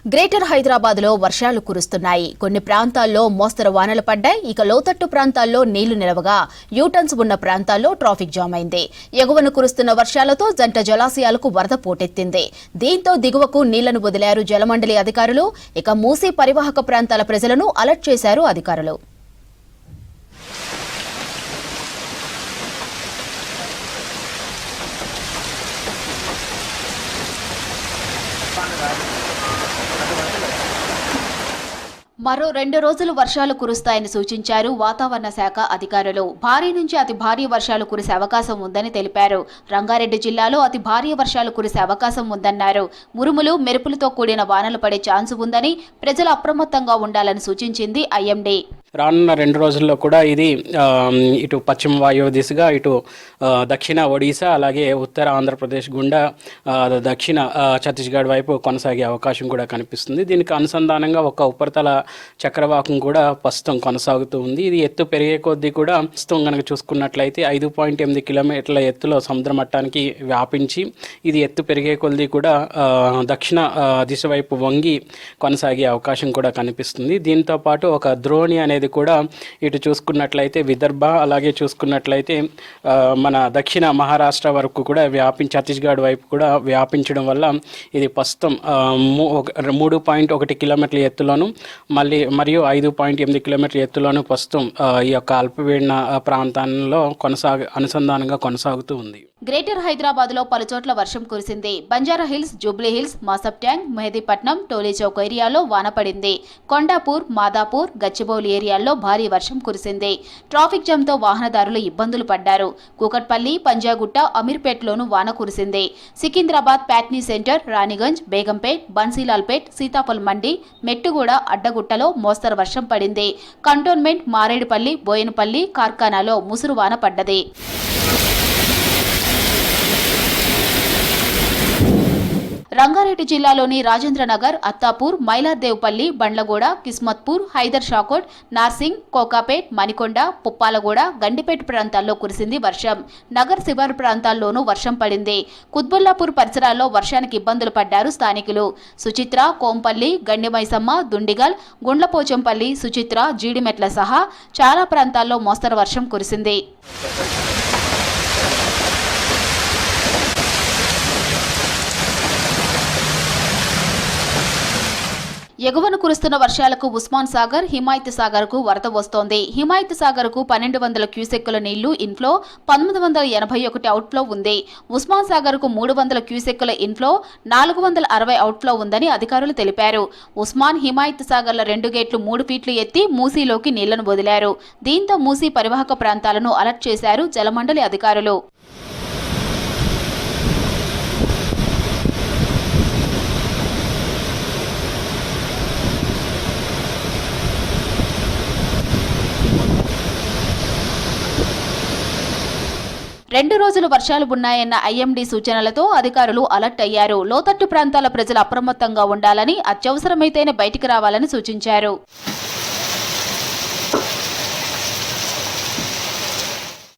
Greater Hyderabad లో వర్షాలు కురుస్తున్నాయి. కొన్ని ప్రాంతాల్లో మోస్తరు వానలు పడ్డాయి. ఇక లోతట్టు ప్రాంతాల్లో నీళ్లు నిలవగా యూటర్న్స్ ఉన్న ప్రాంతాల్లో ట్రాఫిక్ జామ్ అయింది. ఎగువన కురుస్తున్న వర్షాలతో జంట జలాశయాలకు వరద పోటెత్తింది. దీంతో దిగువకు నీళ్లను వదిలారు జలమండలి అధికారులు. ఇక మూసీ పరివాహక ప్రాంతాల ప్రజలను అలర్ట్ చేశారు అధికారులు. మరో 2 రోజులు వర్షాలు కురుస్తాయని సూచించారు వాతావరణ శాఖ అధికారులు. భారీ నుంచి అతి భారీ వర్షాలు కురిసే అవకాశం ఉందని తెలిపారు. రంగారెడ్డి జిల్లాలో అతి భారీ వర్షాలు కురిసే అవకాశం ఉందన్నారు. ఉరుములు మెరుపులతో కూడిన వానలు పడే ఛాన్స్ ఉందని ప్రజలు అప్రమత్తంగా ఉండాలని సూచించింది ఐఎండీ. రానున్న 2 రోజుల్లో కూడా ఇది ఇటు పశ్చిమ వాయువ్య దిశగా ఇటు దక్షిణ ఒడిశా అలాగే ఉత్తర ఆంధ్రప్రదేశ్ గుండా దక్షిణ ఛత్తీస్గఢ్ వైపు కొనసాగే అవకాశం కూడా కనిపిస్తుంది. దీనికి అనుసంధానంగా ఒక ఉపరితల చక్రవాకం కూడా ప్రస్తుతం కొనసాగుతూ ఉంది. ఇది ఎత్తు పెరిగే కొద్దీ కూడా ప్రస్తుతం కనుక చూసుకున్నట్లయితే 5.8 కిలోమీటర్ల ఎత్తులో సముద్ర మట్టానికి వ్యాపించి ఇది ఎత్తు పెరిగే కొద్దీ కూడా దక్షిణ దిశ వైపు వంగి కొనసాగే అవకాశం కూడా కనిపిస్తుంది. దీంతో పాటు ఒక ద్రోణి అనేది కూడా ఇటు చూసుకున్నట్లయితే విదర్భ అలాగే చూసుకున్నట్లయితే మన దక్షిణ మహారాష్ట్ర వరకు కూడా ఛత్తీస్గఢ్ వైపు కూడా వ్యాపించడం వల్ల ఇది ప్రస్తుతం 3.1 కిలోమీటర్ల ఎత్తులోను మరియు 5.8 కిలోమీటర్ల ఎత్తులోను ప్రస్తుతం ఈ యొక్క అల్పపీడన ప్రాంతాల్లో అనుసంధానంగా కొనసాగుతూ ఉంది. గ్రేటర్ హైదరాబాద్ లో పలుచోట్ల వర్షం కురిసింది. Banjara hills, jubilee hills, Masab tank, Mehdipatnam, Toli Chowk ఏరియాలో వాన పడింది. కొండాపూర్, మాదాపూర్, గచ్చిబౌలి ఏరియాల్లో భారీ వర్షం కురిసింది. ట్రాఫిక్ జామ్ తో వాహనదారులు ఇబ్బందులు పడ్డారు. కూకట్పల్లి, పంజాగుట్ట, అమీర్పేట్లోనూ వాన కురిసింది. సికింద్రాబాద్, ప్యాట్నీ సెంటర్, రాణిగంజ్, బేగంపేట్, బన్సీలాల్పేట్, సీతాఫల్ మండి, మెట్టుగూడ, అడ్డగుట్టలో మోస్తరు వర్షం పడింది. కంటోన్మెంట్, మారేడుపల్లి, బోయనపల్లి, కార్ఖానాలో ముసురు వాన పడ్డది. రంగారెడ్డి జిల్లాలోని రాజేంద్రనగర్, అత్తాపూర్, మైలార్దేవ్పల్లి, బండ్లగూడ, కిస్మత్పూర్, హైదర్ షాకోట్, నార్సింగ్, కోకాపేట్, మణికొండ, పుప్పాలగూడ, గండిపేట ప్రాంతాల్లో కురిసింది వర్షం. నగర్ శివారు ప్రాంతాల్లోనూ వర్షం పడింది. కుత్బుల్లాపూర్ పరిసరాల్లో వర్షానికి ఇబ్బందులు పడ్డారు స్థానికులు. సుచిత్ర, కోంపల్లి, గండిమైసమ్మ, దుండిగల్, గుండ్లపోచంపల్లి, సుచిత్ర, జీడిమెట్ల సహా చాలా ప్రాంతాల్లో మోస్తరు వర్షం కురిసింది. ఎగువన కురుస్తున్న వర్షాలకు ఉస్మాన్ సాగర్, హిమాయత్ సాగర్ కు వరద వస్తోంది. హిమాయత్ సాగర్ కు 1200 క్యూసెక్కుల నీళ్లు ఇన్ఫ్లో, 1981 అవుట్ఫ్లో ఉంది. ఉస్మాన్ సాగర్ కు 300 క్యూసెక్కుల ఇన్ఫ్లో, 460 అవుట్ఫ్లో ఉందని అధికారులు తెలిపారు. ఉస్మాన్, హిమాయత్ సాగర్ల 2 గేట్లు 3 ఫీట్లు ఎత్తి మూసీలోకి నీళ్లను వదిలారు. దీంతో మూసీ పరివాహక ప్రాంతాలను అలర్ట్ చేశారు జలమండలి అధికారులు. రెండు రోజులు వర్షాలు ఉన్నాయన్న ఐఎండీ సూచనలతో అధికారులు అలర్ట్ అయ్యారు. లోతట్టు ప్రాంతాల ప్రజలు అప్రమత్తంగా ఉండాలని, అత్యవసరమైతేనే బయటికి రావాలని సూచించారు.